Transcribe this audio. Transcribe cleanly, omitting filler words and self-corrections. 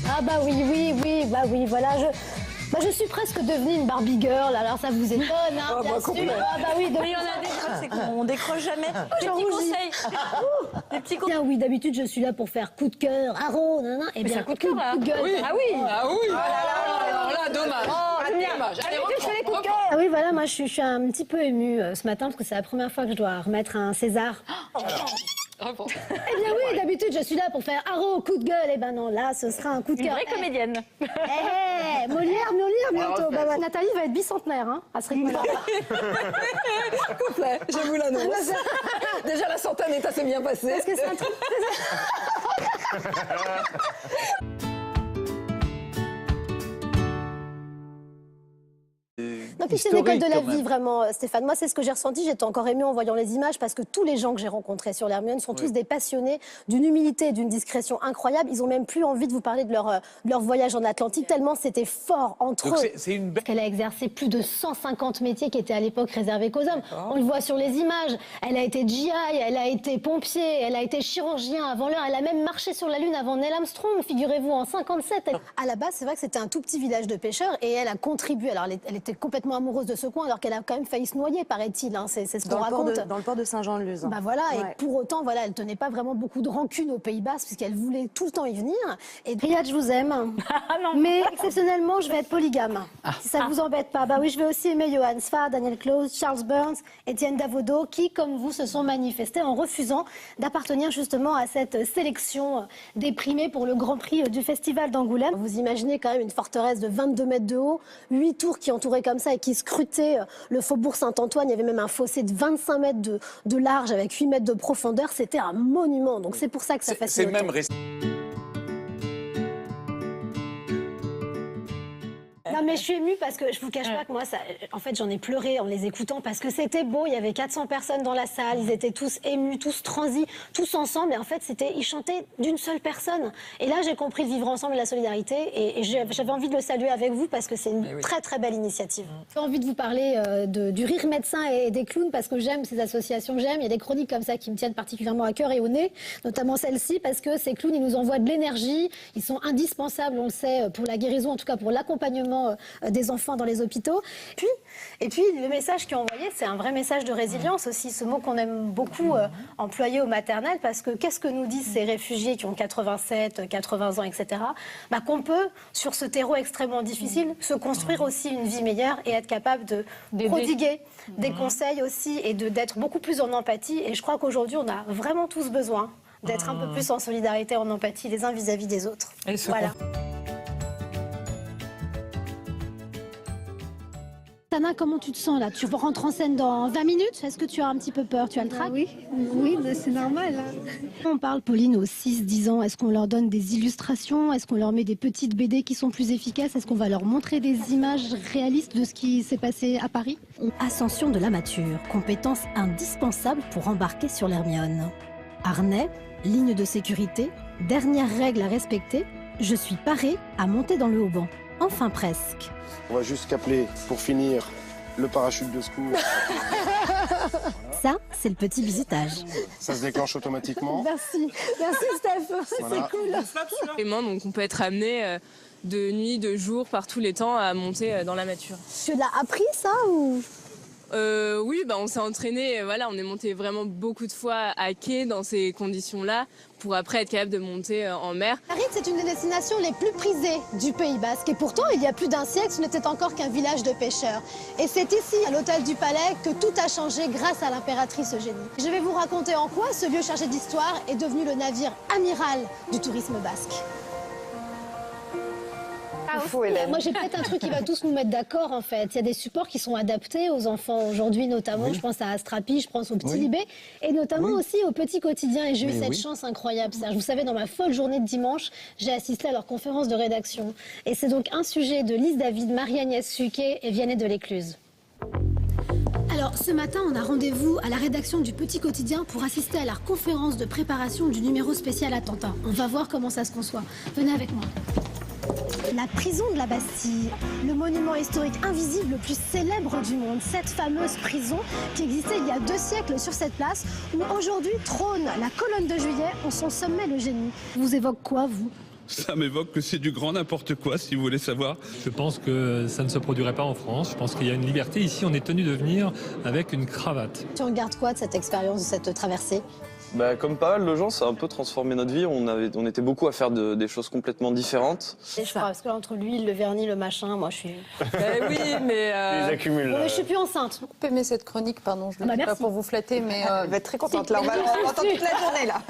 Ah bah oui, voilà, je suis presque devenue une Barbie girl, alors ça vous étonne, hein, Oh, bien bah, sûr. complètement. Ah bah oui, Mais il y en a déjà, c'est qu'on décroche jamais. Des petits conseils. Des petits conseils. Bien, oui, d'habitude je suis là pour faire coup de cœur, haro, nanana, et bien c'est un coup de cœur, là. coup de gueule. Oui. Ah oui. Ah oui. Alors là, dommage. Dommage. Allez, reprends. Ah oui, voilà, moi je suis un petit peu émue ce matin parce que c'est la première fois que je dois remettre un César. Reprends. Eh bien oui, d'habitude je suis là pour faire haro, coup de gueule, et ben non, là ce sera un coup de Une cœur. vraie comédienne. Molière bientôt. Bah, Nathalie va être bicentenaire, hein, à ce rythme-là. Complet, je vous l'annonce. Déjà, la centaine est assez bien passée. Parce que c'est un truc... Non, puis c'est une école de la vie, vraiment, Stéphane. Moi, c'est ce que j'ai ressenti. J'étais encore émue en voyant les images parce que tous les gens que j'ai rencontrés sur l'Hermione sont tous des passionnés, d'une humilité et d'une discrétion incroyable. Ils ont même plus envie de vous parler de leur voyage en Atlantique, tellement c'était fort entre eux. C'est une belle... Elle a exercé plus de 150 métiers qui étaient à l'époque réservés qu'aux hommes. On le voit sur les images. Elle a été GI, elle a été pompier, elle a été chirurgien avant l'heure. Elle a même marché sur la Lune avant Neil Armstrong, figurez-vous, en 57. À la base, c'est vrai que c'était un tout petit village de pêcheurs et elle a contribué. Alors, elle était complètement amoureuse de ce coin alors qu'elle a quand même failli se noyer, paraît-il. Hein. C'est ce qu'on raconte. Dans le port de Saint-Jean-de-Luz. Bah voilà, Ouais. et pour autant, voilà, elle tenait pas vraiment beaucoup de rancune aux Pays-Bas puisqu'elle voulait tout le temps y venir. Et Riyad, je vous aime. Mais exceptionnellement, je vais être polygame. Si ça vous embête pas. Bah oui, je vais aussi aimer Johann Sfar, Daniel Close, Charles Burns, Étienne Davodo, qui, comme vous, se sont manifestés en refusant d'appartenir justement à cette sélection des primés pour le Grand Prix du Festival d'Angoulême. Vous imaginez quand même une forteresse de 22 mètres de haut, 8 tours qui entouraient comme ça et qui scrutaient le faubourg Saint-Antoine. Il y avait même un fossé de 25 mètres de large avec 8 mètres de profondeur. C'était un monument. Donc c'est pour ça que ça fascine C'est même autant. Non mais je suis émue parce que je vous cache pas que moi, en fait, j'en ai pleuré en les écoutant parce que c'était beau. Il y avait 400 personnes dans la salle, ils étaient tous émus, tous transis, tous ensemble. Et en fait, ils chantaient d'une seule personne. Et là, j'ai compris le vivre ensemble et la solidarité. Et j'avais envie de le saluer avec vous parce que c'est une très très belle initiative. J'ai envie de vous parler du rire médecin et des clowns parce que j'aime ces associations, j'aime. Il y a des chroniques comme ça qui me tiennent particulièrement à cœur et au nez, notamment celle-ci parce que ces clowns, ils nous envoient de l'énergie. Ils sont indispensables, on le sait, pour la guérison, en tout cas pour l'accompagnement des enfants dans les hôpitaux. Et puis, le message qu'ils ont envoyé, c'est un vrai message de résilience aussi, ce mot qu'on aime beaucoup employer au maternel, parce que qu'est-ce que nous disent ces réfugiés qui ont 87, 80 ans, etc. Bah, qu'on peut, sur ce terreau extrêmement difficile, se construire aussi une vie meilleure et être capable de prodiguer des conseils aussi et d'être beaucoup plus en empathie. Et je crois qu'aujourd'hui, on a vraiment tous besoin d'être un peu plus en solidarité, en empathie les uns vis-à-vis des autres. Voilà. Tana, comment tu te sens là? Tu rentres en scène dans 20 minutes. Est-ce que tu as un petit peu peur? Tu as le trac? Oui, c'est normal. On parle, Pauline, aux 6-10 ans. Est-ce qu'on leur donne des illustrations? Est-ce qu'on leur met des petites BD qui sont plus efficaces? Est-ce qu'on va leur montrer des images réalistes de ce qui s'est passé à Paris? Ascension de la mature, compétence indispensable pour embarquer sur l'Hermione. Harnais, ligne de sécurité, dernière règle à respecter. Je suis parée à monter dans le haut-banc. Enfin presque. On va juste qu'appeler pour finir le parachute de secours. Ça, c'est le petit bisutage. Ça se déclenche automatiquement. Merci Steph, Voilà. c'est cool. Donc on peut être amené de nuit, de jour, par tous les temps à monter dans la nature. Tu l'as appris ça ou? Oui, on s'est entraîné, voilà, on est monté vraiment beaucoup de fois à quai dans ces conditions-là pour après être capable de monter en mer. Paris, c'est une des destinations les plus prisées du Pays Basque. Et pourtant, il y a plus d'un siècle, ce n'était encore qu'un village de pêcheurs. Et c'est ici, à l'hôtel du Palais, que tout a changé grâce à l'impératrice Eugénie. Je vais vous raconter en quoi ce lieu chargé d'histoire est devenu le navire amiral du tourisme basque. Moi, j'ai peut-être un truc qui va tous nous mettre d'accord, en fait. Il y a des supports qui sont adaptés aux enfants aujourd'hui, notamment. Je pense à Astrapi, je pense au Petit Libé, et notamment aussi au Petit Quotidien. Et j'ai eu cette chance incroyable, Serge. Vous savez, dans ma folle journée de dimanche, j'ai assisté à leur conférence de rédaction. Et c'est donc un sujet de Lise David, Marie-Agnès Suquet et Vianney de l'Écluse. Alors, ce matin, on a rendez-vous à la rédaction du Petit Quotidien pour assister à leur conférence de préparation du numéro spécial attentat. On va voir comment ça se conçoit. Venez avec moi. La prison de la Bastille, le monument historique invisible le plus célèbre du monde. Cette fameuse prison qui existait il y a 2 siècles sur cette place où aujourd'hui trône la colonne de Juillet en son sommet le génie. Vous évoque quoi, vous ? Ça m'évoque que c'est du grand n'importe quoi, si vous voulez savoir. Je pense que ça ne se produirait pas en France. Je pense qu'il y a une liberté. Ici, on est tenu de venir avec une cravate. Tu regardes quoi de cette expérience, de cette traversée ? Comme pas mal de gens, ça a un peu transformé notre vie. On était beaucoup à faire des choses complètement différentes. Et je crois, parce que entre l'huile, le vernis, le machin, moi je suis... Oui, mais... Ils accumulent. Bon, mais je suis plus enceinte. J'ai aimé cette chronique, pardon, je ne le dis pas merci. pour vous flatter, mais... Elle va être très contente. Là, on va Merci. entendre toute la journée, là.